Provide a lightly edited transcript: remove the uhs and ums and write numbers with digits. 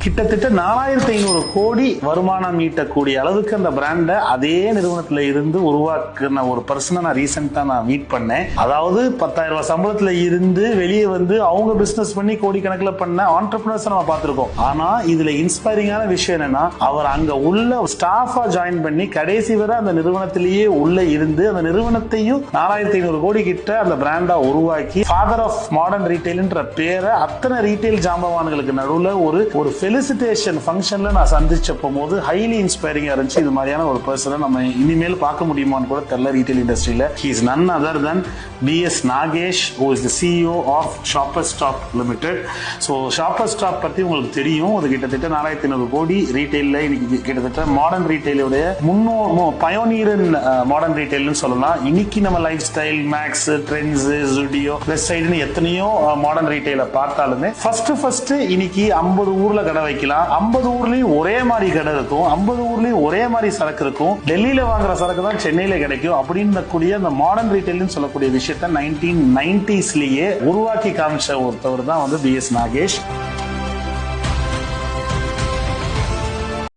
கிட்டத்தட்ட 4500 கோடி வருமானம் ஈட்டக்கூடிய அளவுக்கு அந்த பிராண்டை அதே நிறுவனத்துல இருந்து உருவாக்குன ஒரு பர்சனை நான் ரீசெண்டா மீட் பண்ணேன். அதாவது 10,000 ரூபாய் சம்பளத்துல இருந்து வெளியே வந்து அவங்க பிசினஸ் பண்ணி கோடிக்கணக்கில் பண்ண ஆண்டர்பிரினர்ஸ் நம்ம பார்த்திருக்கோம். ஆனா இதுல இன்ஸ்பைரிங்கான விஷயம் என்னன்னா, அவர் அங்க உள்ள ஸ்டாஃபா ஜாயின் பண்ணி கடைசி வரை அந்த நிறுவனத்திலேயே உள்ள இருந்து அந்த நிறுவனத்தையும் 4500 கோடி கிட்ட அந்த பிராண்டா உருவாக்கி ஃபாதர் ஆஃப் மாடர்ன் ரீட்டைல்ன்ற பேரை அத்தனை ரீட்டைல் ஜாம்பவான்களுக்கு நடுவுல ஒரு ஃபெலிசிட்டேஷன் ஃபங்க்ஷன்ல நான் சந்திச்ச போது ஹைலி இன்ஸ்பைரிங்கா இருந்துச்சு. இது மாதிரியான ஒரு பர்சனை நம்ம இனிமேல் பார்க்க முடியுமான்னு கூட தெரியல ரீட்டைல் இண்டஸ்ட்ரியில. He is none other than B.S. Nagesh, who is the CEO of Shoppers Stop Limited. So shopper stop பத்தி உங்களுக்கு தெரியும். அது கிட்டத்தட்ட 4500 கோடி ரீட்டைல்ல இன்னைக்கு கிட்டத்தட்ட மாடர்ன் ரீட்டைலுடைய பயோனியர் மாடர்ன் ரீட்டைல்னு சொல்லலாம். இன்னைக்கு நம்ம Lifestyle, Max, Trends, Zudio, West சைடுன்னு எத்தனையோ மாடர்ன் ரீட்டைல பார்த்தாலுமே ஃபர்ஸ்ட் இன்னைக்கு 50 ஊர்ல கடை வைக்கலாம். 50 ஊர்லயும் ஒரே மாதிரி கடை இருக்கும். 50 ஊர்லயும் ஒரே மாதிரி சரக்கு இருக்கும். டெல்லியில வாங்குற சரக்கு தான் சென்னையில கிடைக்கும் அப்படின்னு கூடிய அந்த மாடர்ன் ரீட்டைல்னு சொல்லக்கூடிய விஷயத்த 1990ஸ்லயே உருவாக்கி காமிச்ச ஒருத்தவர் தான் வந்து B.S. Nagesh.